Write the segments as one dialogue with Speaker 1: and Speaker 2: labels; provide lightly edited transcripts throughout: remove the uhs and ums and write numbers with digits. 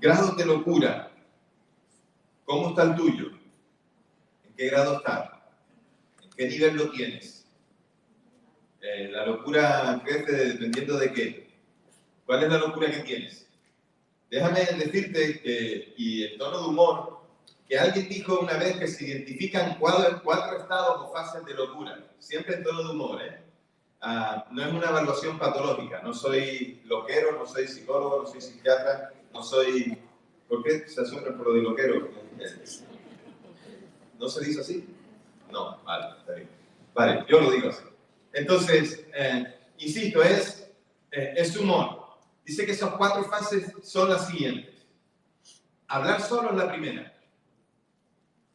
Speaker 1: Grados de locura. ¿Cómo está el tuyo? ¿En qué grado está? ¿En qué nivel lo tienes? La locura crece dependiendo de qué. ¿Cuál es la locura que tienes? Déjame decirte que, y en tono de humor, que alguien dijo una vez que se identifican cuatro estados o fases de locura. Siempre en tono de humor, ¿eh? No es una evaluación patológica. No soy loquero, no soy psicólogo, no soy psiquiatra, no soy... ¿Por qué se asombran por lo de loquero? ¿No se dice así? No, vale, está bien. Vale, yo lo digo así. Entonces, insisto, es humor. Dice que esas cuatro fases son las siguientes. Hablar solo es la primera.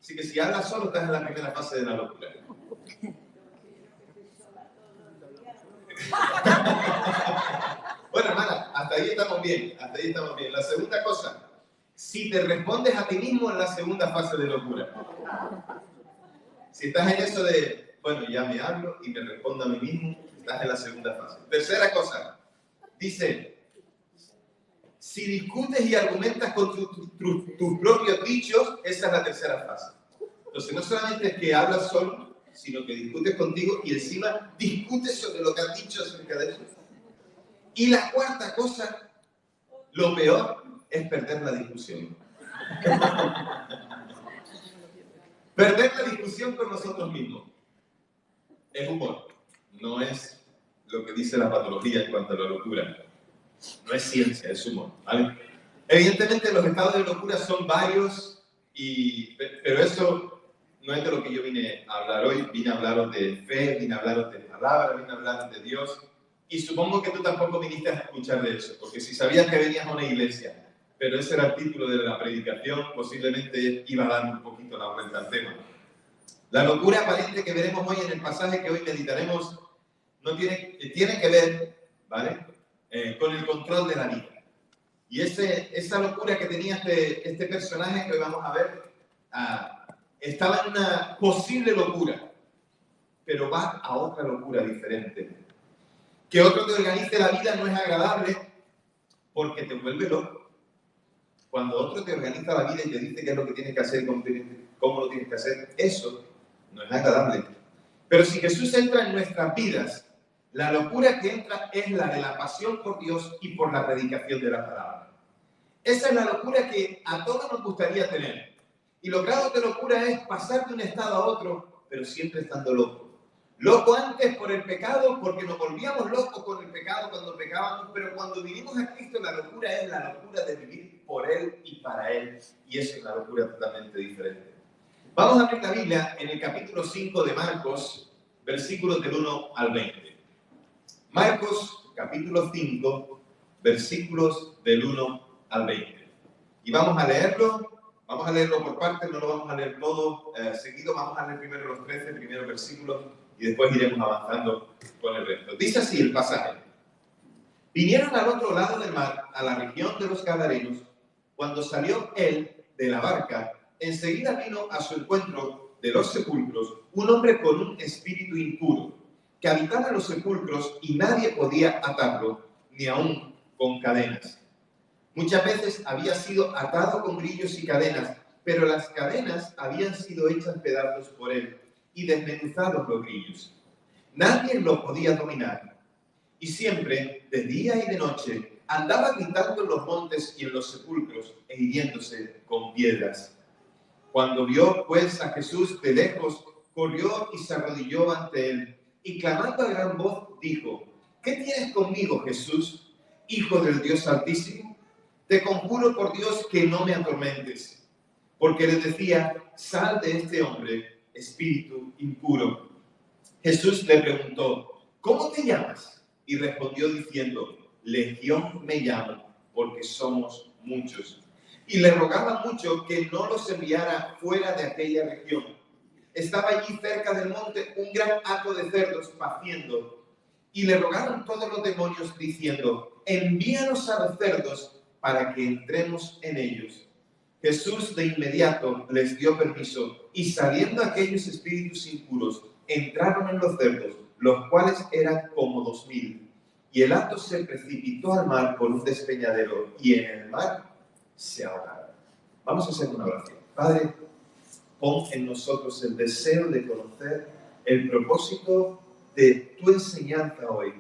Speaker 1: Así que si hablas solo, estás en la primera fase de la locura. Bueno, hermana, hasta ahí estamos bien, hasta ahí estamos bien. La segunda cosa, si te respondes a ti mismo en la segunda fase de locura. Si estás en eso de, bueno, ya me hablo y me respondo a mí mismo, estás en la segunda fase. Tercera cosa, dice, si discutes y argumentas con tus propios dichos, esa es la tercera fase. Entonces, no solamente es que hablas solo, sino que discutes contigo y encima discutes sobre lo que has dicho acerca de eso. Y la cuarta cosa, lo peor, es perder la discusión. Perder la discusión con nosotros mismos. Es humor, no es lo que dice la patología en cuanto a la locura. No es ciencia, es humor, ¿vale? Evidentemente los estados de locura son varios, pero eso no es de lo que yo vine a hablar hoy. Vine a hablaros de fe, vine a hablaros de palabra, vine a hablaros de Dios. Y supongo que tú tampoco viniste a escuchar de eso, porque si sabías que venías a una iglesia, pero ese era el título de la predicación, posiblemente iba dando un poquito la vuelta al tema. La locura aparente que veremos hoy en el pasaje que hoy meditaremos tiene que ver, ¿vale? Con el control de la vida. Y esa locura que tenía este personaje que hoy vamos a ver, estaba en una posible locura, pero va a otra locura diferente. Que otro te organice la vida no es agradable porque te vuelve loco. Cuando otro te organiza la vida y te dice qué es lo que tienes que hacer, cómo lo tienes que hacer, eso no es agradable. Pero si Jesús entra en nuestras vidas, la locura que entra es la de la pasión por Dios y por la predicación de la palabra. Esa es la locura que a todos nos gustaría tener. Y los grados de locura es pasar de un estado a otro, pero siempre estando loco. Loco antes por el pecado, porque nos volvíamos locos con el pecado cuando pecábamos, pero cuando vinimos a Cristo, la locura es la locura de vivir por Él y para Él. Y eso es una locura totalmente diferente. Vamos a abrir la Biblia en el capítulo 5 de Marcos, versículos del 1 al 20. Marcos, capítulo 5, versículos del 1 al 20. Y vamos a leerlo por partes, no lo vamos a leer todo seguido, vamos a leer primero los 13 primeros versículos y después iremos avanzando con el resto. Dice así el pasaje. Vinieron al otro lado del mar, a la región de los Gadarenos. Cuando salió él de la barca, enseguida vino a su encuentro de los sepulcros un hombre con un espíritu impuro, que habitaba en los sepulcros y nadie podía atarlo, ni aun con cadenas. Muchas veces había sido atado con grillos y cadenas, pero las cadenas habían sido hechas pedazos por él y desmenuzados los grillos. Nadie lo podía dominar. Y siempre, de día y de noche, andaba gritando en los montes y en los sepulcros e hiriéndose con piedras. Cuando vio, pues, a Jesús de lejos, corrió y se arrodilló ante él, y clamando a gran voz, dijo: ¿Qué tienes conmigo, Jesús, Hijo del Dios Altísimo? Te conjuro por Dios que no me atormentes. Porque le decía: sal de este hombre, espíritu impuro. Jesús le preguntó: ¿cómo te llamas? Y respondió diciendo: Legión me llamo, porque somos muchos. Y le rogaba mucho que no los enviara fuera de aquella región. Estaba allí cerca del monte un gran hato de cerdos paciendo. Y le rogaron todos los demonios diciendo: envíanos a los cerdos para que entremos en ellos. Jesús de inmediato les dio permiso, y saliendo aquellos espíritus impuros, entraron en los cerdos, los cuales eran como 2000. Y el hato se precipitó al mar por un despeñadero, y en el mar se ahogaron. Vamos a hacer una oración. Padre, pon en nosotros el deseo de conocer el propósito de tu enseñanza hoy.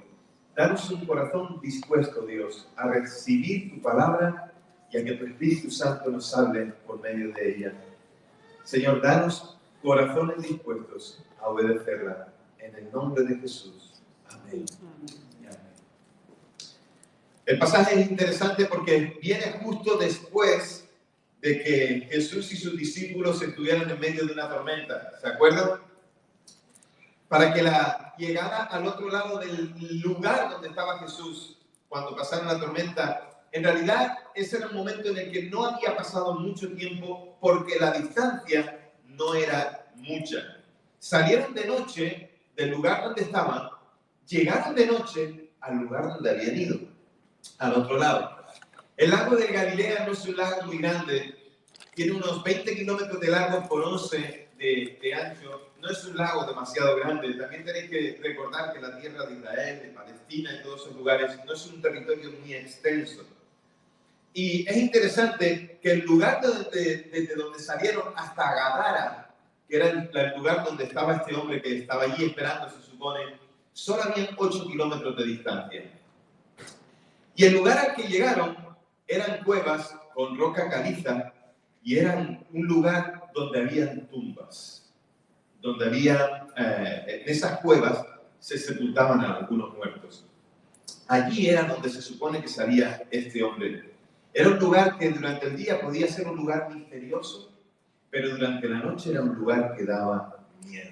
Speaker 1: Danos un corazón dispuesto, Dios, a recibir tu palabra y a que tu Espíritu Santo nos hable por medio de ella. Señor, danos corazones dispuestos a obedecerla. En el nombre de Jesús. Amén. Amén. El pasaje es interesante porque viene justo después de que Jesús y sus discípulos estuvieran en medio de una tormenta. ¿Se acuerdan? Para que la llegada al otro lado del lugar donde estaba Jesús cuando pasaron la tormenta, en realidad ese era un momento en el que no había pasado mucho tiempo porque la distancia no era mucha. Salieron de noche del lugar donde estaban, llegaron de noche al lugar donde habían ido, al otro lado. El lago de Galilea no es un lago muy grande, tiene unos 20 kilómetros de largo por 11 de ancho, no es un lago demasiado grande. También tenéis que recordar que la tierra de Israel, de Palestina y todos esos lugares no es un territorio muy extenso. Y es interesante que el lugar desde donde salieron hasta Gadara, que era el lugar donde estaba este hombre que estaba allí esperando, se supone, solo habían 8 kilómetros de distancia. Y el lugar al que llegaron eran cuevas con roca caliza y eran un lugar donde habían tumbas, donde había, en esas cuevas se sepultaban a algunos muertos. Allí era donde se supone que salía este hombre. Era un lugar que durante el día podía ser un lugar misterioso, pero durante la noche era un lugar que daba miedo.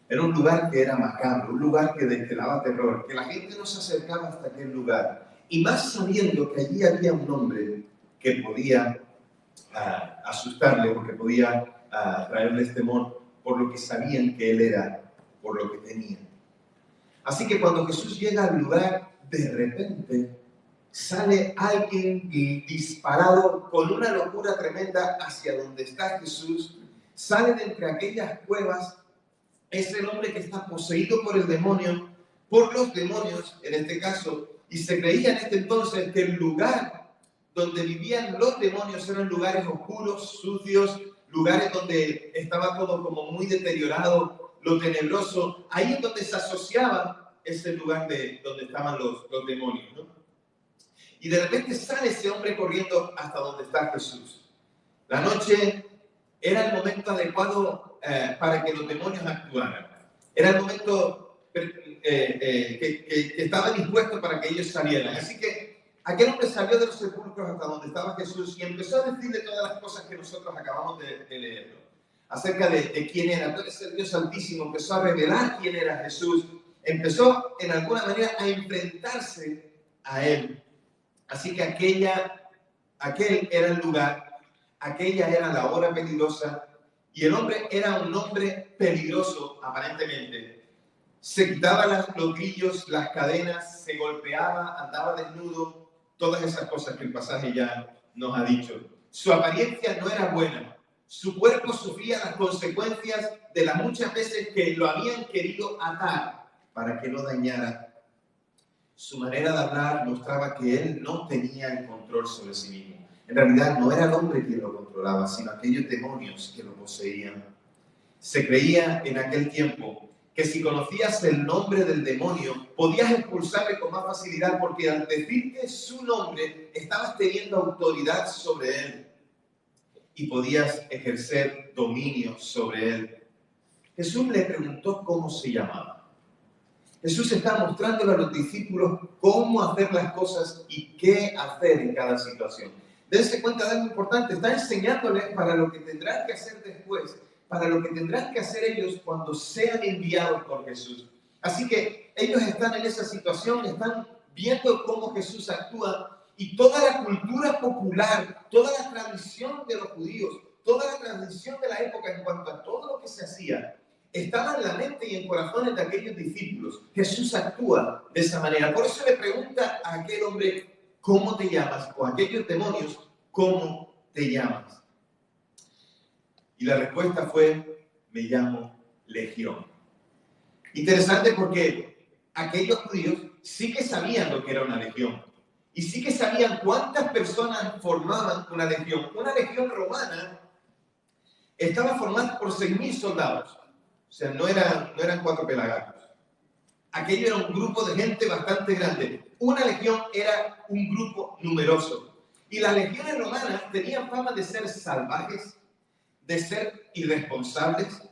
Speaker 1: Era un lugar que era macabro, un lugar que daba terror, que la gente no se acercaba hasta aquel lugar. Y más sabiendo que allí había un hombre que podía asustarle, porque podía traerles temor por lo que sabían que él era, por lo que tenía. Así que cuando Jesús llega al lugar, de repente sale alguien disparado con una locura tremenda hacia donde está Jesús. Sale de entre aquellas cuevas. Es el hombre que está poseído por el demonio, por los demonios en este caso, y se creía en este entonces que el lugar donde vivían los demonios eran lugares oscuros, sucios, lugares donde estaba todo como muy deteriorado, lo tenebroso. Ahí es donde se asociaba ese lugar donde estaban los demonios, ¿no? Y de repente sale ese hombre corriendo hasta donde está Jesús. La noche era el momento adecuado para que los demonios actuaran. Era el momento que estaba dispuesto para que ellos salieran. Así que aquel hombre salió de los sepulcros hasta donde estaba Jesús y empezó a decirle todas las cosas que nosotros acabamos de leer, ¿no? Acerca de quién era. Entonces el Dios Altísimo empezó a revelar quién era Jesús. Empezó en alguna manera a enfrentarse a él. Así que aquel era el lugar, aquella era la hora peligrosa, y el hombre era un hombre peligroso, aparentemente. Se quitaba los grillos, las cadenas, se golpeaba, andaba desnudo, todas esas cosas que el pasaje ya nos ha dicho. Su apariencia no era buena, su cuerpo sufría las consecuencias de las muchas veces que lo habían querido atar para que no dañara. Su manera de hablar mostraba que él no tenía el control sobre sí mismo. En realidad no era el hombre quien lo controlaba, sino aquellos demonios que lo poseían. Se creía en aquel tiempo que si conocías el nombre del demonio, podías expulsarle con más facilidad, porque al decirte su nombre, estabas teniendo autoridad sobre él y podías ejercer dominio sobre él. Jesús le preguntó cómo se llamaba. Jesús está mostrándole a los discípulos cómo hacer las cosas y qué hacer en cada situación. Dense cuenta de algo importante, está enseñándoles para lo que tendrán que hacer después, para lo que tendrán que hacer ellos cuando sean enviados por Jesús. Así que ellos están en esa situación, están viendo cómo Jesús actúa, y toda la cultura popular, toda la tradición de los judíos, toda la tradición de la época en cuanto a todo lo que se hacía, estaba en la mente y en corazones de aquellos discípulos. Jesús actúa de esa manera. Por eso le pregunta a aquel hombre, ¿cómo te llamas? O a aquellos demonios, ¿cómo te llamas? Y la respuesta fue, me llamo Legión. Interesante porque aquellos judíos sí que sabían lo que era una legión. Y sí que sabían cuántas personas formaban una legión. Una legión romana estaba formada por 6.000 soldados. O sea, no eran 4 pelagatos. Aquello era un grupo de gente bastante grande. Una legión era un grupo numeroso. Y las legiones romanas tenían fama de ser salvajes, de ser irresponsables,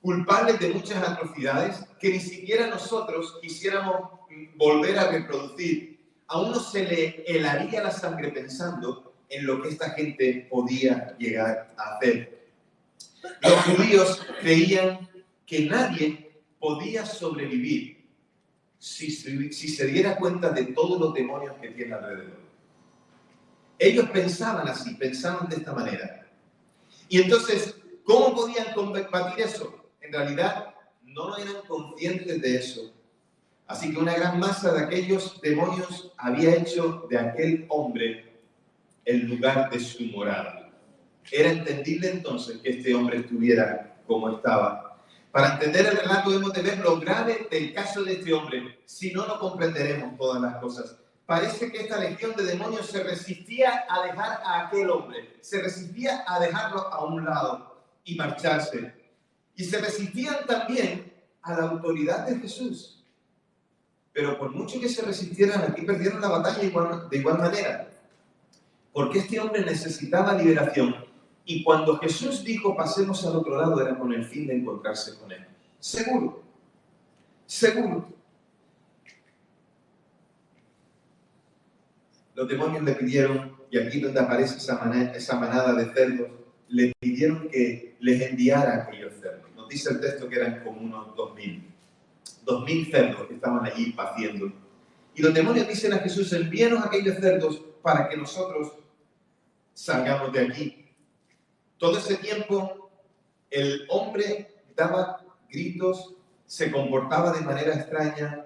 Speaker 1: culpables de muchas atrocidades que ni siquiera nosotros quisiéramos volver a reproducir. A uno se le helaría la sangre pensando en lo que esta gente podía llegar a hacer. Los judíos creían que nadie podía sobrevivir si se diera cuenta de todos los demonios que tiene alrededor. Ellos pensaban así, pensaban de esta manera. Y entonces, ¿cómo podían combatir eso? En realidad, no eran conscientes de eso. Así que una gran masa de aquellos demonios había hecho de aquel hombre el lugar de su morada. Era entendible entonces que este hombre estuviera como estaba. Para entender el relato debemos de ver lo grave del caso de este hombre. Si no, no comprenderemos todas las cosas. Parece que esta legión de demonios se resistía a dejar a aquel hombre. Se resistía a dejarlo a un lado y marcharse. Y se resistían también a la autoridad de Jesús. Pero por mucho que se resistieran, aquí perdieron la batalla de igual manera. Porque este hombre necesitaba liberación. Y cuando Jesús dijo pasemos al otro lado, era con el fin de encontrarse con él. Seguro. Seguro. Los demonios le pidieron, y aquí donde aparece esa manada de cerdos, le pidieron que les enviara a aquellos cerdos. Nos dice el texto que eran como unos 2.000 cerdos que estaban allí paciendo. Y los demonios dicen a Jesús, envíanos a aquellos cerdos para que nosotros salgamos de aquí. Todo ese tiempo el hombre daba gritos, se comportaba de manera extraña,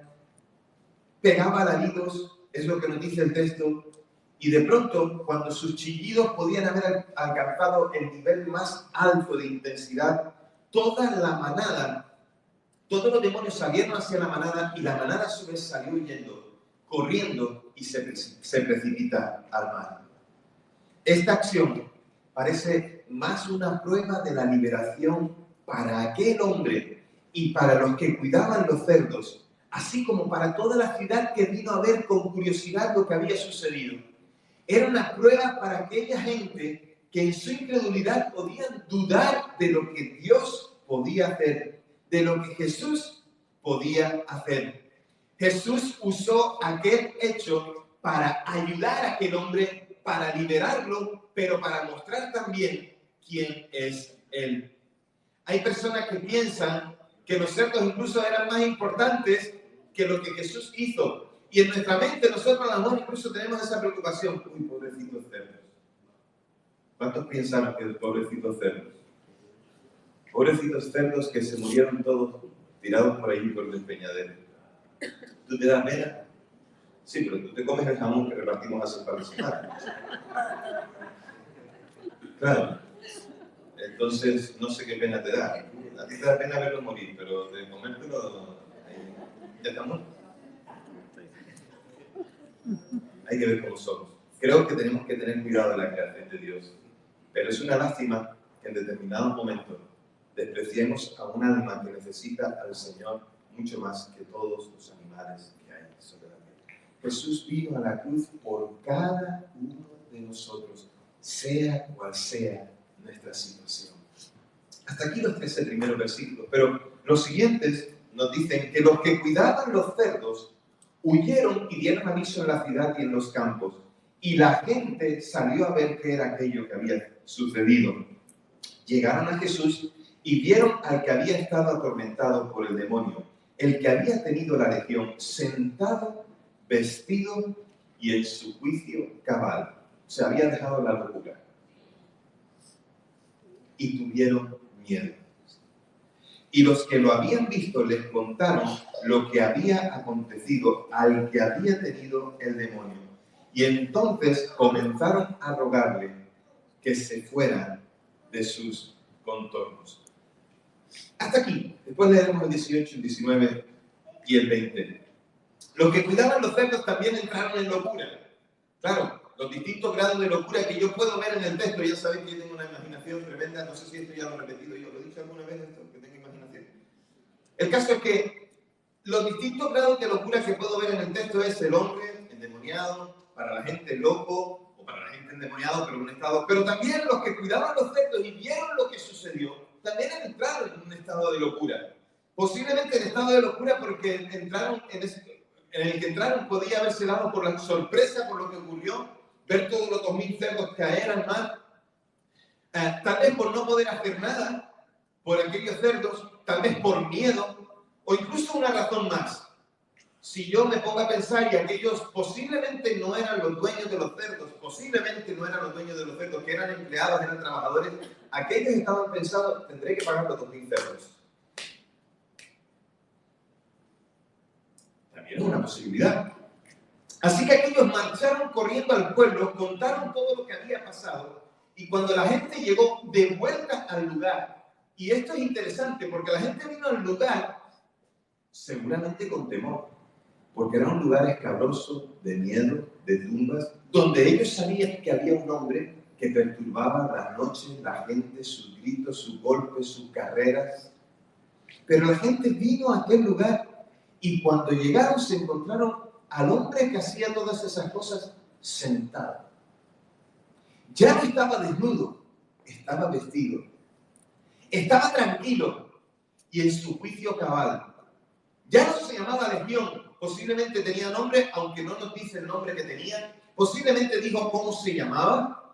Speaker 1: pegaba alaridos, es lo que nos dice el texto, y de pronto, cuando sus chillidos podían haber alcanzado el nivel más alto de intensidad, toda la manada, todos los demonios salieron hacia la manada y la manada a su vez salió huyendo, corriendo y se precipita al mar. Esta acción parece más una prueba de la liberación para aquel hombre y para los que cuidaban los cerdos, así como para toda la ciudad que vino a ver con curiosidad lo que había sucedido. Era una prueba para aquella gente que en su incredulidad podían dudar de lo que Dios podía hacer, de lo que Jesús podía hacer. Jesús usó aquel hecho para ayudar a aquel hombre, para liberarlo, pero para mostrar también quién es Él. Hay personas que piensan que los cerdos incluso eran más importantes que lo que Jesús hizo. Y en nuestra mente nosotros a lo mejor incluso tenemos esa preocupación. Uy, pobrecitos cerdos. ¿Cuántos piensan que pobrecitos cerdos? Pobrecitos cerdos que se murieron todos tirados por ahí por el despeñadero. ¿Tú te das pena? Sí, pero tú te comes el jamón que repartimos hace un par de semanas. Claro. Entonces, no sé qué pena te da. A ti te da pena verlo morir, pero de comértelo, ya está muerto. Hay que ver cómo somos. Creo que tenemos que tener cuidado de la creación de Dios. Pero es una lástima que en determinados momentos despreciemos a un alma que necesita al Señor mucho más que todos los animales que hay sobre la tierra. Jesús vino a la cruz por cada uno de nosotros, sea cual sea nuestra situación. Hasta aquí los 13 primeros versículos, pero los siguientes nos dicen que los que cuidaban los cerdos huyeron y dieron aviso en la ciudad y en los campos, y la gente salió a ver qué era aquello que había sucedido. Llegaron a Jesús y vieron al que había estado atormentado por el demonio, el que había tenido la legión, sentado, vestido y en su juicio cabal. Se había dejado la locura. Y tuvieron miedo. Y los que lo habían visto les contaron lo que había acontecido al que había tenido el demonio. Y entonces comenzaron a rogarle que se fuera de sus contornos. Hasta aquí. Después leeremos el 18, el 19 y el 20. Los que cuidaban los cerdos también entraron en locura. Claro, los distintos grados de locura que yo puedo ver en el texto. Ya sabéis que yo tengo una imaginación tremenda. No sé si esto ya lo he repetido yo. ¿Lo he dicho alguna vez esto? Que tengo imaginación. El caso es que los distintos grados de locura que puedo ver en el texto es el hombre endemoniado, para la gente loco, o para la gente endemoniado, pero en un estado. Pero también los que cuidaban los cerdos y vieron lo que sucedió, también entraron en un estado de locura. Posiblemente en estado de locura porque entraron en el que entraron podía haberse dado por la sorpresa por lo que ocurrió, ver todos los 2000 cerdos caer al mar, tal vez por no poder hacer nada por aquellos cerdos, tal vez por miedo, o incluso una razón más. Si yo me pongo a pensar, y aquellos posiblemente no eran los dueños de los cerdos, posiblemente no eran los dueños de los cerdos, que eran empleados, eran trabajadores, aquellos estaban pensando, tendré que pagar los 2000 cerdos. También es una posibilidad. Así que aquellos marcharon corriendo al pueblo, contaron todo lo que había pasado, y cuando la gente llegó de vuelta al lugar, y esto es interesante porque la gente vino al lugar seguramente con temor, porque era un lugar escabroso, de miedo, de tumbas, donde ellos sabían que había un hombre que perturbaba las noches, la gente, sus gritos, sus golpes, sus carreras. Pero la gente vino a aquel lugar y cuando llegaron se encontraron al hombre que hacía todas esas cosas sentado. Ya no estaba desnudo, estaba vestido. Estaba tranquilo y en su juicio cabal. Ya no se llamaba Legión, posiblemente tenía nombre, aunque no nos dice el nombre que tenía. Posiblemente dijo cómo se llamaba.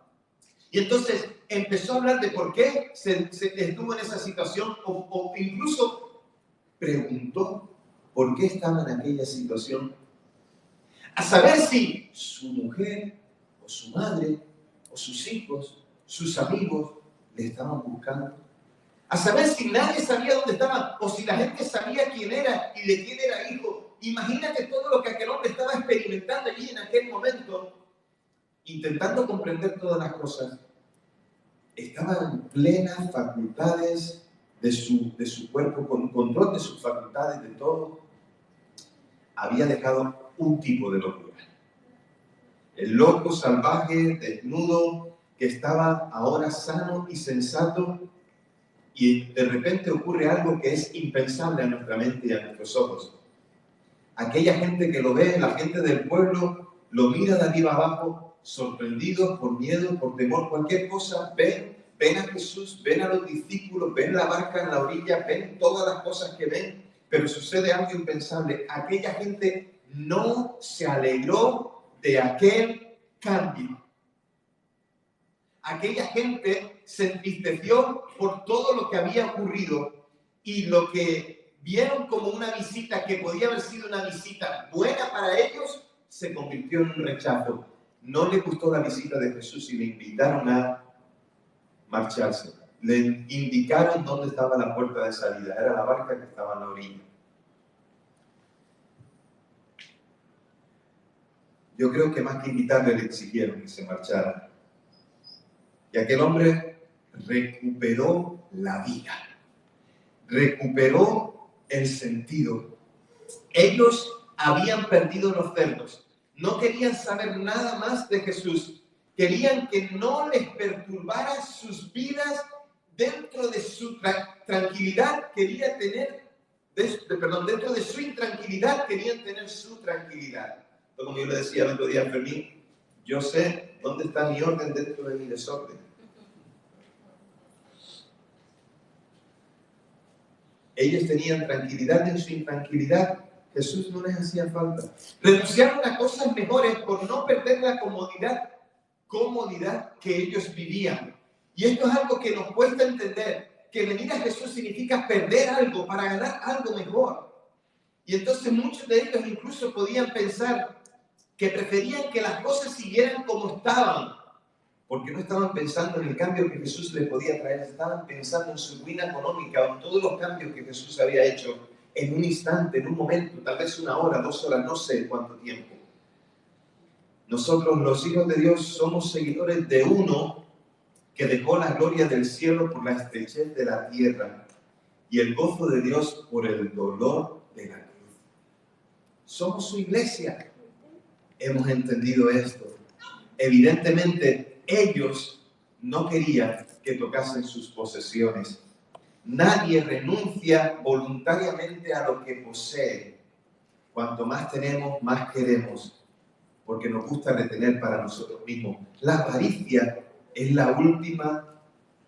Speaker 1: Y entonces empezó a hablar de por qué se estuvo en esa situación o incluso preguntó por qué estaba en aquella situación. A saber si su mujer o su madre o sus hijos, sus amigos le estaban buscando. A saber si nadie sabía dónde estaba o si la gente sabía quién era y de quién era hijo. Imagínate todo lo que aquel hombre estaba experimentando allí en aquel momento, intentando comprender todas las cosas. Estaba en plenas facultades de su cuerpo, con control de sus facultades, de todo. Había dejado un tipo de locura. El loco salvaje, desnudo, que estaba ahora sano y sensato, y de repente ocurre algo que es impensable a nuestra mente y a nuestros ojos. Aquella gente que lo ve, la gente del pueblo, lo mira de arriba abajo, sorprendidos por miedo, por temor, cualquier cosa, ven a Jesús, ven a los discípulos, ven la barca en la orilla, ven todas las cosas que ven, pero sucede algo impensable. Aquella gente no se alegró de aquel cambio. Aquella gente se entristeció por todo lo que había ocurrido y lo que vieron como una visita que podía haber sido una visita buena para ellos, se convirtió en un rechazo. No les gustó la visita de Jesús y le invitaron a marcharse. Le indicaron dónde estaba la puerta de salida. Era la barca que estaba en la orilla. Yo creo que más que invitarle le exigieron que se marchara. Y aquel hombre recuperó la vida, recuperó el sentido. Ellos habían perdido los cerdos, no querían saber nada más de Jesús, querían que no les perturbara sus vidas dentro de su tranquilidad, quería tener, dentro de su intranquilidad querían tener su tranquilidad. Como yo le decía el otro día a Fermín, yo sé dónde está mi orden dentro de mi desorden. Ellos tenían tranquilidad en su intranquilidad. Jesús no les hacía falta. Renunciaron a cosas mejores por no perder la comodidad que ellos vivían. Y esto es algo que nos cuesta entender, que venir a Jesús significa perder algo para ganar algo mejor. Y entonces muchos de ellos incluso podían pensar que preferían que las cosas siguieran como estaban, porque no estaban pensando en el cambio que Jesús les podía traer, estaban pensando en su ruina económica o en todos los cambios que Jesús había hecho en un instante, en un momento, tal vez 1 hora, 2 horas, no sé cuánto tiempo. Nosotros, los hijos de Dios, somos seguidores de uno que dejó la gloria del cielo por la estrechez de la tierra y el gozo de Dios por el dolor de la cruz. Somos su iglesia. Hemos entendido esto. Evidentemente, ellos no querían que tocasen sus posesiones. Nadie renuncia voluntariamente a lo que posee. Cuanto más tenemos, más queremos, porque nos gusta retener para nosotros mismos. La avaricia es la última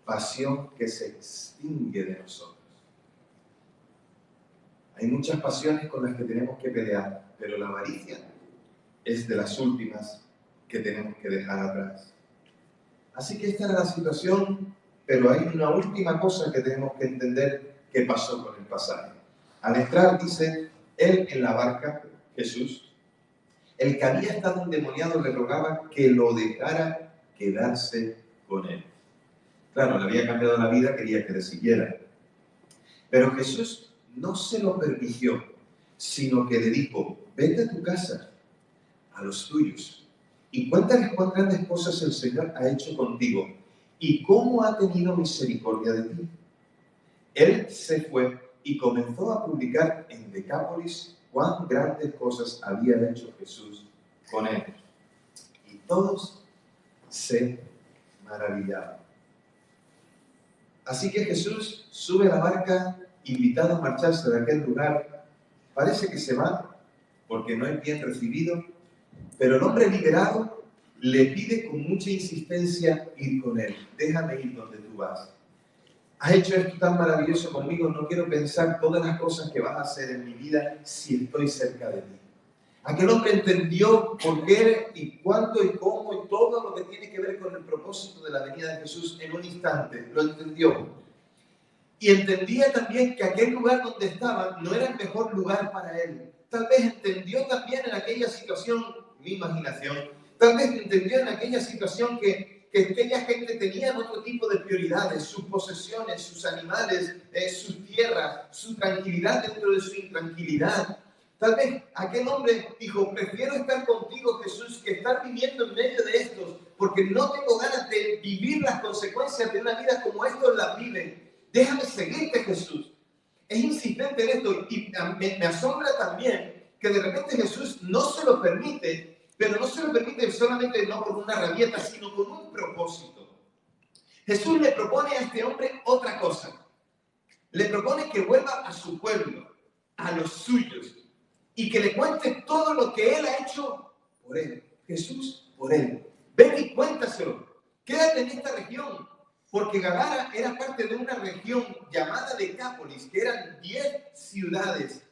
Speaker 1: pasión que se extingue de nosotros. Hay muchas pasiones con las que tenemos que pelear, pero la avaricia es de las últimas que tenemos que dejar atrás. Así que esta era la situación, pero hay una última cosa que tenemos que entender que pasó con el pasaje. Al entrar, dice, él en la barca, Jesús, el que había estado endemoniado le rogaba que lo dejara quedarse con él. Claro, le había cambiado la vida, quería que le siguiera. Pero Jesús no se lo permitió, sino que le dijo, vete a tu casa, a los tuyos, y cuéntales cuán grandes cosas el Señor ha hecho contigo y cómo ha tenido misericordia de ti. Él se fue y comenzó a publicar en Decápolis cuán grandes cosas había hecho Jesús con él. Y todos se maravillaban. Así que Jesús sube a la barca, invitado a marcharse de aquel lugar. Parece que se va, porque no es bien recibido, pero el hombre liberado le pide con mucha insistencia ir con él. Déjame ir donde tú vas. Has hecho esto tan maravilloso conmigo, no quiero pensar todas las cosas que vas a hacer en mi vida si estoy cerca de ti. Aquel hombre entendió por qué y cuánto y cómo y todo lo que tiene que ver con el propósito de la venida de Jesús en un instante. Lo entendió. Y entendía también que aquel lugar donde estaba no era el mejor lugar para él. Tal vez entendió también en aquella situación, mi imaginación, tal vez entendió en aquella situación que aquella gente tenía otro tipo de prioridades, sus posesiones, sus animales, sus tierras, su tranquilidad dentro de su intranquilidad. Tal vez aquel hombre dijo, prefiero estar contigo, Jesús, que estar viviendo en medio de estos, porque no tengo ganas de vivir las consecuencias de una vida como estos las viven. Déjame seguirte, Jesús. Es insistente en esto y me asombra también que de repente Jesús no se lo permite, pero no se lo permite solamente no por una rabieta, sino con un propósito. Jesús le propone a este hombre otra cosa. Le propone que vuelva a su pueblo, a los suyos, y que le cuente todo lo que él ha hecho por él. Jesús por él. Ven y cuéntaselo. Quédate en esta región. Porque Gadara era parte de una región llamada Decápolis, que eran 10 ciudades.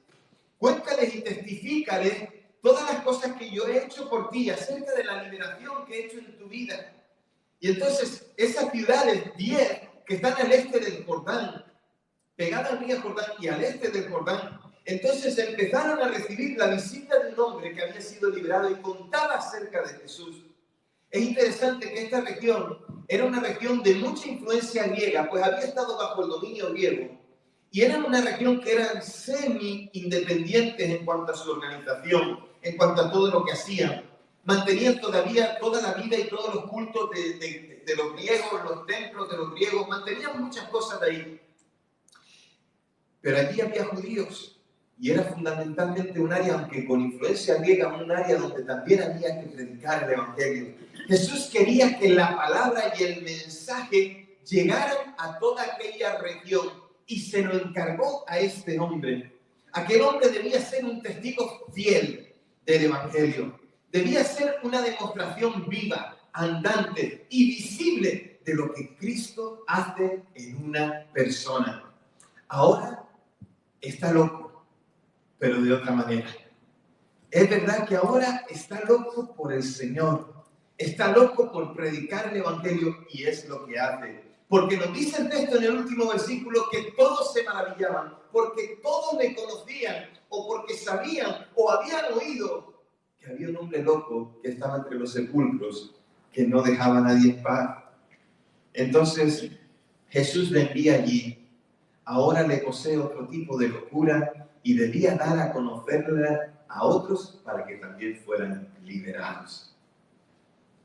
Speaker 1: Cuéntales y testifícales todas las cosas que yo he hecho por ti, acerca de la liberación que he hecho en tu vida. Y entonces, esas ciudades 10 que están al este del Jordán, pegadas al río Jordán y al este del Jordán, entonces empezaron a recibir la visita de un hombre que había sido liberado y contaba acerca de Jesús. Es interesante que esta región era una región de mucha influencia griega, pues había estado bajo el dominio griego, y era una región que eran semi-independientes en cuanto a su organización, en cuanto a todo lo que hacían. Mantenían todavía toda la vida y todos los cultos de los griegos, los templos de los griegos, mantenían muchas cosas de ahí. Pero allí había judíos, y era fundamentalmente un área, aunque con influencia griega, un área donde también había que predicar el Evangelio. Jesús quería que la palabra y el mensaje llegaran a toda aquella región y se lo encargó a este hombre. Aquel hombre debía ser un testigo fiel del Evangelio. Debía ser una demostración viva, andante y visible de lo que Cristo hace en una persona. Ahora está loco, pero de otra manera. Es verdad que ahora está loco por el Señor. Está loco por predicar el Evangelio y es lo que hace. Porque nos dice el texto en el último versículo que todos se maravillaban, porque todos le conocían o porque sabían o habían oído que había un hombre loco que estaba entre los sepulcros que no dejaba a nadie en paz. Entonces Jesús le envía allí. Ahora le posee otro tipo de locura y debía dar a conocerla a otros para que también fueran liberados.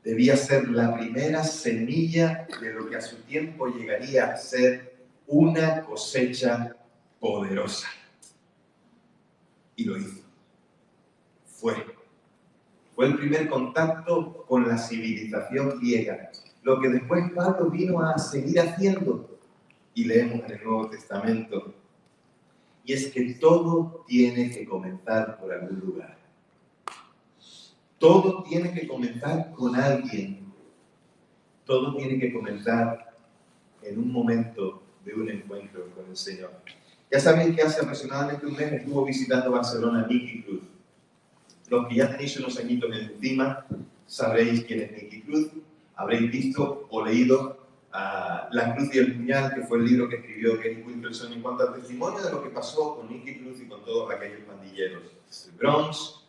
Speaker 1: Debía ser la primera semilla de lo que a su tiempo llegaría a ser una cosecha poderosa. Y lo hizo. Fue Fue el primer contacto con la civilización griega, lo que después Pablo vino a seguir haciendo. Y leemos en el Nuevo Testamento. Y es que todo tiene que comenzar por algún lugar. Todo tiene que comenzar con alguien. Todo tiene que comenzar en un momento de un encuentro con el Señor. Ya sabéis que hace aproximadamente un mes estuvo visitando Barcelona Nicky Cruz. Los que ya tenéis unos añitos encima, sabréis quién es Nicky Cruz. Habréis visto o leído La Cruz y el Puñal, que fue el libro que escribió Kenny Wilkerson en cuanto al testimonio de lo que pasó con Nicky Cruz y con todos aquellos pandilleros. El Bronx,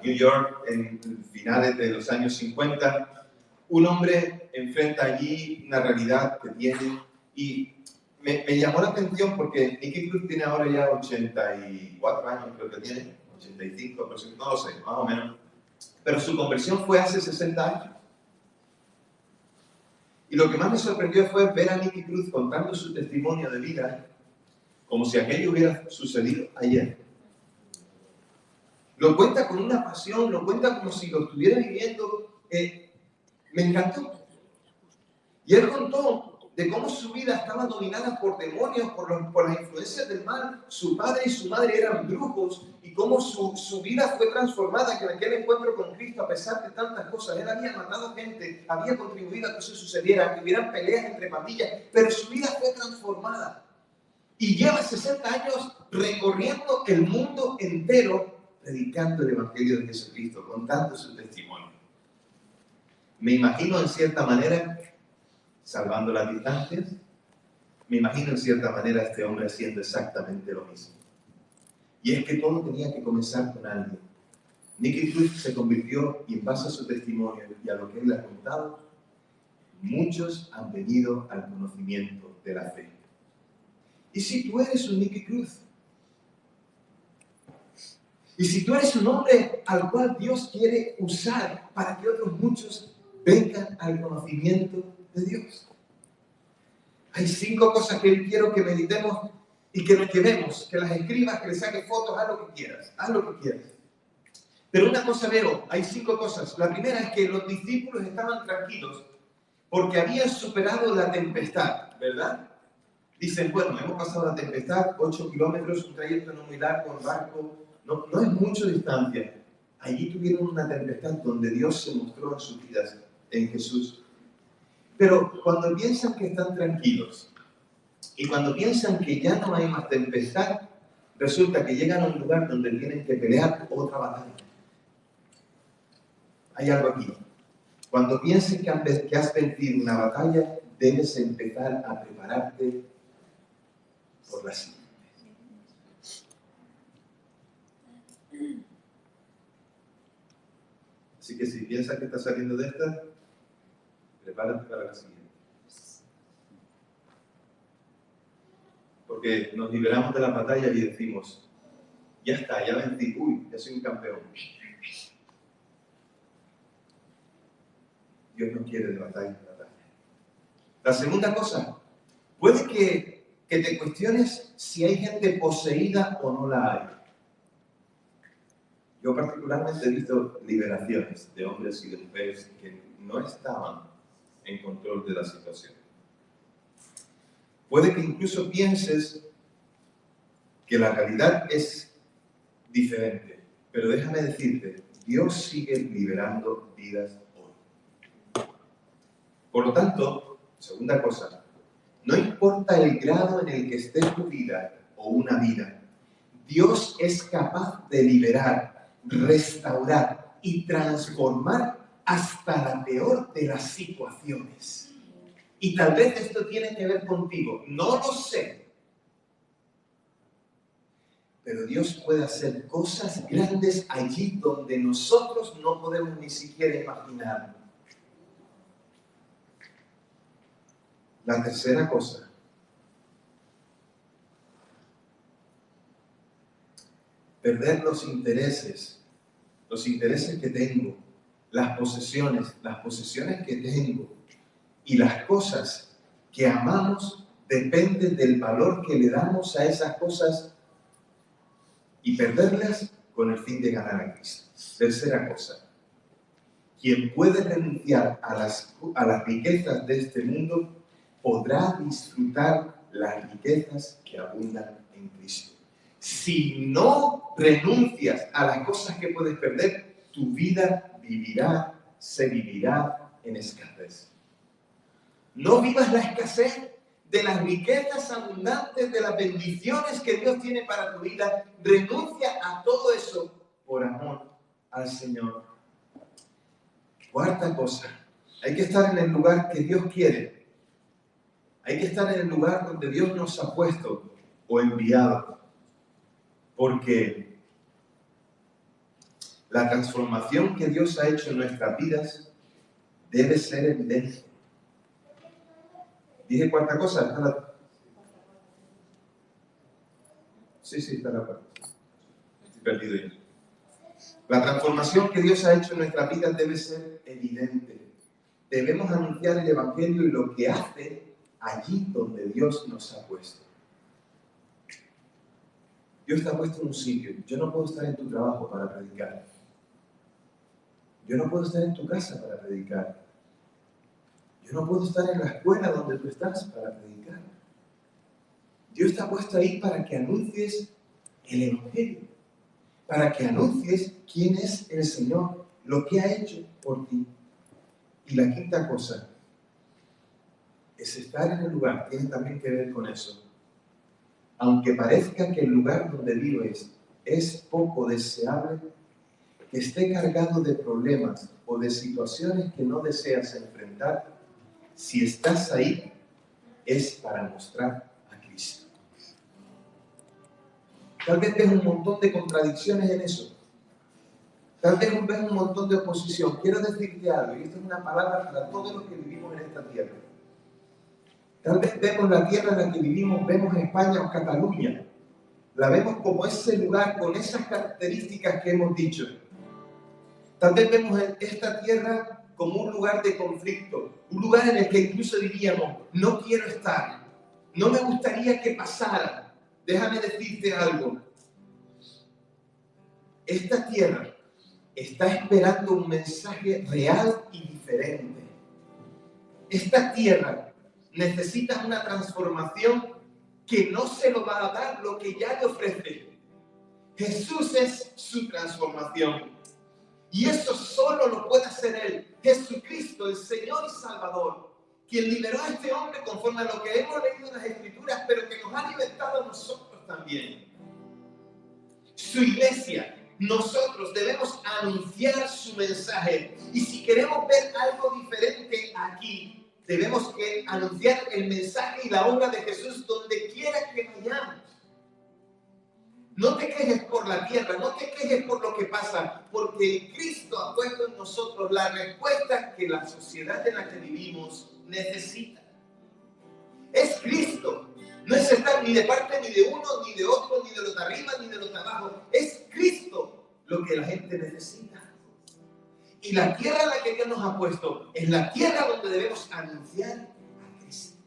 Speaker 1: New York, en finales de los años 50. Un hombre enfrenta allí una realidad que tiene y me llamó la atención porque Nicky Cruz tiene ahora ya 84 años, creo que tiene, 85, no lo sé, más o menos. Pero su conversión fue hace 60 años. Y lo que más me sorprendió fue ver a Nicky Cruz contando su testimonio de vida como si aquello hubiera sucedido ayer. Lo cuenta con una pasión, lo cuenta como si lo estuviera viviendo. Me encantó. Y él contó de cómo su vida estaba dominada por demonios, por las influencias del mal. Su padre y su madre eran brujos y cómo su vida fue transformada, que en aquel encuentro con Cristo, a pesar de tantas cosas, él había matado gente, había contribuido a que eso sucediera, que hubieran peleas entre pandillas, pero su vida fue transformada. Y lleva 60 años recorriendo el mundo entero, predicando el Evangelio de Jesucristo, contando su testimonio. Me imagino en cierta manera, salvando las distancias, me imagino en cierta manera a este hombre haciendo exactamente lo mismo. Y es que todo tenía que comenzar con alguien. Nicky Cruz se convirtió, y en base a su testimonio y a lo que él le ha contado, muchos han venido al conocimiento de la fe. ¿Y si tú eres un Nicky Cruz? ¿Y si tú eres un hombre al cual Dios quiere usar para que otros muchos vengan al conocimiento de Dios? Hay 5 cosas que quiero que meditemos y que nos llevemos, que las escribas, que le saques fotos, haz lo que quieras, haz lo que quieras. Pero una cosa veo, hay 5 cosas. La primera es que los discípulos estaban tranquilos porque habían superado la tempestad, ¿verdad? Dicen, bueno, hemos pasado la tempestad, 8 kilómetros, un trayecto no muy largo, en barco, no es mucha distancia. Allí tuvieron una tempestad donde Dios se mostró en sus vidas, en Jesús. Pero cuando piensan que están tranquilos y cuando piensan que ya no hay más tempestad, resulta que llegan a un lugar donde tienen que pelear otra batalla. Hay algo aquí. Cuando pienses que has vencido una batalla, debes empezar a prepararte por la siguiente. Así que si piensas que estás saliendo de esta, prepárate para la siguiente. Porque nos liberamos de la batalla y decimos, ya está, ya vencí, ya soy un campeón. Dios no quiere de batalla en batalla. La segunda cosa, puede que te cuestiones si hay gente poseída o no la hay. Yo particularmente he visto liberaciones de hombres y de mujeres que no estaban en control de la situación. Puede que incluso pienses que la realidad es diferente, pero déjame decirte, Dios sigue liberando vidas hoy. Por lo tanto, segunda cosa, no importa el grado en el que esté tu vida o una vida, Dios es capaz de liberar, restaurar y transformar hasta la peor de las situaciones. Y tal vez esto tiene que ver contigo, no lo sé. Pero Dios puede hacer cosas grandes allí donde nosotros no podemos ni siquiera imaginar. La tercera cosa. Perder los intereses que tengo, las posesiones que tengo y las cosas que amamos dependen del valor que le damos a esas cosas y perderlas con el fin de ganar a Cristo. Tercera cosa. Quien puede renunciar a las riquezas de este mundo podrá disfrutar las riquezas que abundan en Cristo. Si no renuncias a las cosas que puedes perder, tu vida se vivirá en escasez. No vivas la escasez de las riquezas abundantes, de las bendiciones que Dios tiene para tu vida. Renuncia a todo eso por amor al Señor. Cuarta cosa, hay que estar en el lugar que Dios quiere. Hay que estar en el lugar donde Dios nos ha puesto o enviado. Porque la transformación que Dios ha hecho en nuestras vidas debe ser evidente. ¿Dije cuarta cosa? Sí, está la parte. Estoy perdido ya. La transformación que Dios ha hecho en nuestras vidas debe ser evidente. Debemos anunciar el Evangelio y lo que hace allí donde Dios nos ha puesto. Dios te ha puesto en un sitio. Yo no puedo estar en tu trabajo para predicar. Yo no puedo estar en tu casa para predicar. Yo no puedo estar en la escuela donde tú estás para predicar. Dios te ha puesto ahí para que anuncies el Evangelio. Para que anuncies quién es el Señor, lo que ha hecho por ti. Y la quinta cosa es estar en el lugar, tiene también que ver con eso. Aunque parezca que el lugar donde vives es poco deseable, que esté cargado de problemas o de situaciones que no deseas enfrentar, si estás ahí, es para mostrar a Cristo. Tal vez ves un montón de contradicciones en eso. Tal vez ves un montón de oposición. Quiero decirte algo, y esto es una palabra para todos los que vivimos en esta tierra. Tal vez vemos la tierra en la que vivimos, vemos España o Cataluña. La vemos como ese lugar con esas características que hemos dicho. Tal vez vemos esta tierra como un lugar de conflicto, un lugar en el que incluso diríamos, no quiero estar, no me gustaría que pasara. Déjame decirte algo. Esta tierra está esperando un mensaje real y diferente. Esta tierra necesita una transformación que no se lo va a dar lo que ya le ofrece. Jesús es su transformación. Y eso solo lo puede hacer Él, Jesucristo, el Señor y Salvador, quien liberó a este hombre conforme a lo que hemos leído en las Escrituras, pero que nos ha libertado a nosotros también. Su iglesia, nosotros debemos anunciar su mensaje. Y si queremos ver algo diferente aquí, debemos anunciar el mensaje y la obra de Jesús donde quiera que vayamos. No te quejes por la tierra, no te quejes por lo que pasa, porque Cristo ha puesto en nosotros la respuesta que la sociedad en la que vivimos necesita. Es Cristo. No es estar ni de parte ni de uno, ni de otro, ni de los de arriba, ni de los de abajo. Es Cristo lo que la gente necesita. Y la tierra en la que Dios nos ha puesto es la tierra donde debemos anunciar a Cristo.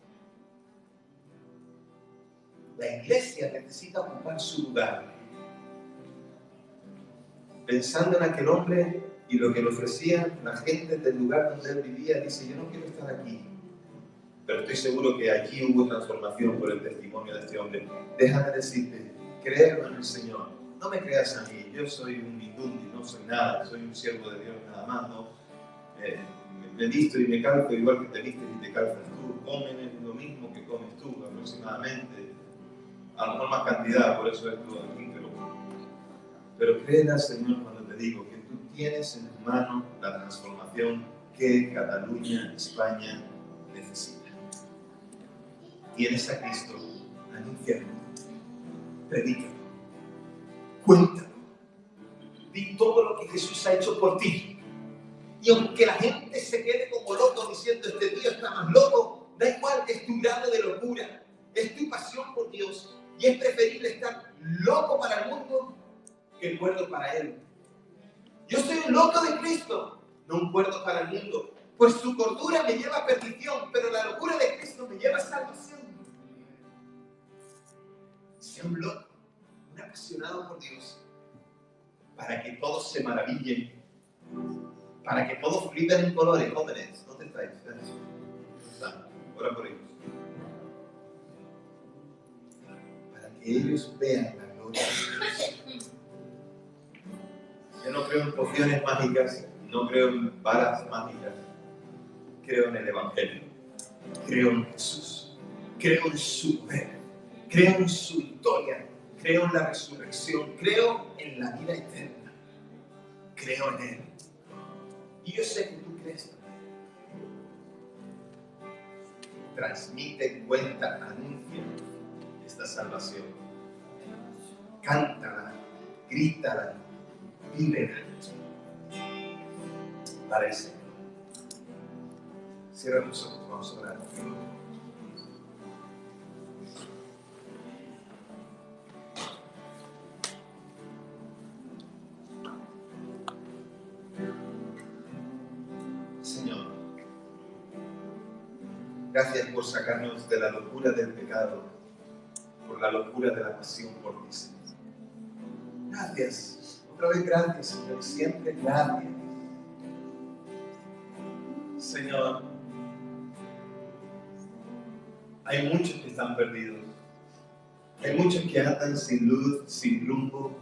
Speaker 1: La iglesia necesita ocupar su lugar. Pensando en aquel hombre y lo que le ofrecían la gente del lugar donde él vivía, dice, yo no quiero estar aquí. Pero estoy seguro que aquí hubo transformación por el testimonio de este hombre. Déjame decirte, créelo en el Señor. No me creas a mí, yo soy un mindundi, no soy nada, soy un siervo de Dios nada más, ¿no? Me visto y me calzo igual que te vistes y te calzas tú. Comen lo mismo que comes tú aproximadamente. A lo mejor más cantidad, por eso es todo aquí, pero créele al Señor cuando te digo que tú tienes en tu mano la transformación que Cataluña, España necesita. Tienes a Cristo, anúncialo, predícalo, cuéntalo, di todo lo que Jesús ha hecho por ti. Y aunque la gente se quede como loco diciendo este tío está más loco, da igual, es tu grado de locura, es tu pasión por Dios y es preferible estar loco para el mundo que el cuerdo para Él. Yo soy un loco de Cristo, no un cuerdo para el mundo, pues su cordura me lleva a perdición, pero la locura de Cristo me lleva a salvación. Sea un loco, un apasionado por Dios, para que todos se maravillen, para que todos flipen en colores. Jóvenes, ¿dónde estáis? Ora por ellos. Para que ellos vean la gloria de Dios. Yo no creo en pociones mágicas, no creo en varas mágicas, creo en el Evangelio, creo en Jesús, creo en su poder, creo en su victoria, creo en la resurrección, creo en la vida eterna, creo en Él. Y yo sé que tú crees también. Transmite, cuenta, anuncia esta salvación. Cántala, grítala, vívela para el Señor. Cierra tus ojos, vamos a orar. Señor, gracias por sacarnos de la locura del pecado, por la locura de la pasión por ti, Señor. Gracias, otra vez gracias, Señor, siempre gracias. Señor, hay muchos que están perdidos, hay muchos que andan sin luz, sin rumbo,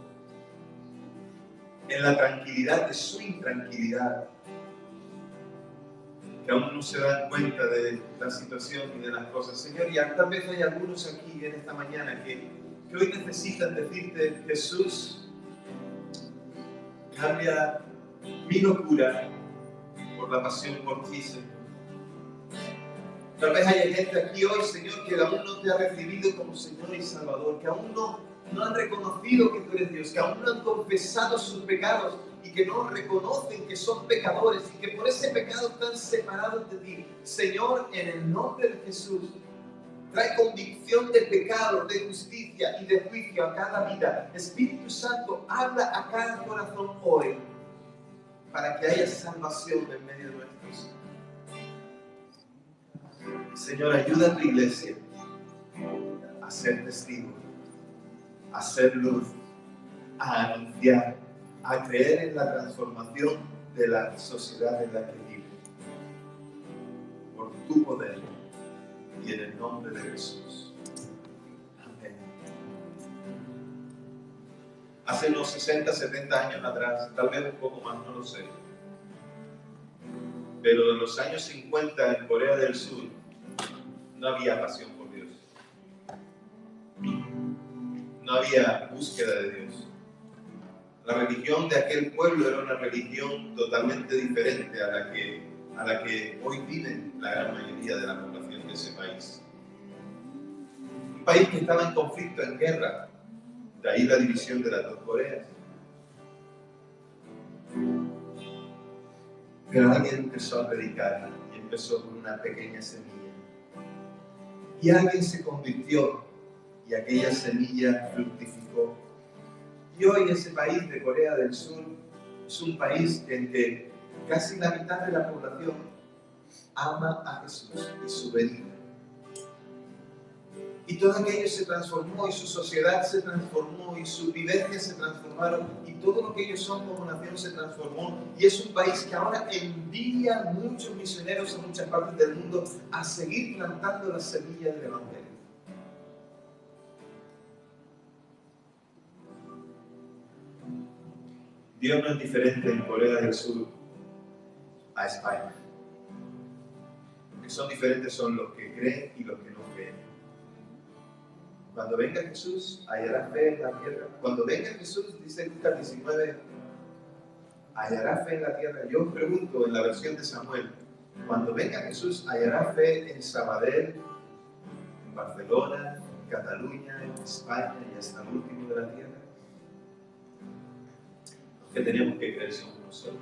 Speaker 1: en la tranquilidad de su intranquilidad, que aún no se dan cuenta de la situación y de las cosas. Señor, y tal vez hay algunos aquí en esta mañana que hoy necesitan decirte: Jesús, cambia mi locura por la pasión por ti, Señor. Tal vez haya gente aquí hoy, Señor, que aún no te ha recibido como Señor y Salvador, que aún no han reconocido que tú eres Dios, que aún no han confesado sus pecados y que no reconocen que son pecadores y que por ese pecado están separados de ti. Señor, en el nombre de Jesús, trae convicción de pecado, de justicia y de juicio a cada vida. Espíritu Santo, habla a cada corazón hoy para que haya salvación en medio de nuestros. Señor, ayuda a tu iglesia a ser testigo, a ser luz, a anunciar, a creer en la transformación de la sociedad en la que vive. Por tu poder y en el nombre de Jesús. Amén. Hace unos 60, 70 años atrás, tal vez un poco más, no lo sé, pero en los años 50 en Corea del Sur no había pasión por Dios. No había búsqueda de Dios. La religión de aquel pueblo era una religión totalmente diferente a la que hoy vive la gran mayoría de la población de ese país. Un país que estaba en conflicto, en guerra. De ahí la división de las dos Coreas. Pero alguien empezó a predicar y empezó con una pequeña semilla. Y alguien se convirtió y aquella semilla fructificó. Y hoy ese país de Corea del Sur es un país en que casi la mitad de la población ama a Jesús y su venida. Y todo aquello se transformó y su sociedad se transformó y sus vivencias se transformaron y todo lo que ellos son como nación se transformó. Y es un país que ahora envidia a muchos misioneros en muchas partes del mundo a seguir plantando la semilla del Evangelio. Dios no es diferente en Corea del Sur a España. Los que son diferentes son los que creen y los que no creen. Cuando venga Jesús, hallará fe en la tierra. Cuando venga Jesús, dice Lucas 19, hallará fe en la tierra. Yo os pregunto en la versión de Samuel, cuando venga Jesús, hallará fe en Sabadell, en Barcelona, en Cataluña, en España y hasta el último de la tierra. Los que tenemos que creer somos nosotros.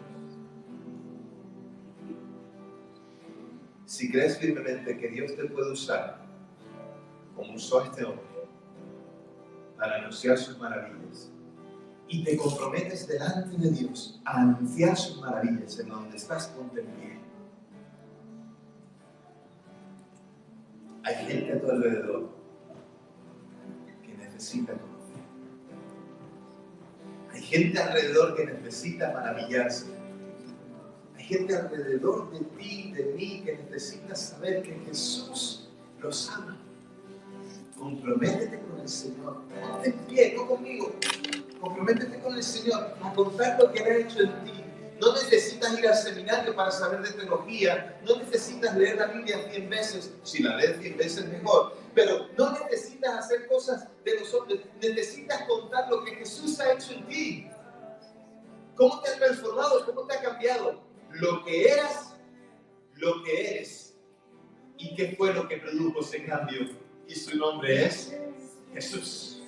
Speaker 1: Si crees firmemente que Dios te puede usar, como usó a este hombre, para anunciar sus maravillas, y te comprometes delante de Dios a anunciar sus maravillas en donde estás, ponte en pie. Hay gente a tu alrededor que necesita conocer. Hay gente alrededor que necesita maravillarse. Hay gente alrededor de ti, de mí, que necesita saber que Jesús los ama. Comprométete con el Señor. Ponte en pie, no conmigo. Comprométete con el Señor a contar lo que Él ha hecho en ti. No necesitas ir al seminario para saber de teología. No necesitas leer la Biblia 100 veces. Si la lees 100 veces, mejor. Pero no necesitas hacer cosas de nosotros. Necesitas contar lo que Jesús ha hecho en ti. ¿Cómo te ha transformado? ¿Cómo te ha cambiado? Lo que eras, lo que eres. ¿Y qué fue lo que produjo ese cambio? Y su nombre es Jesús.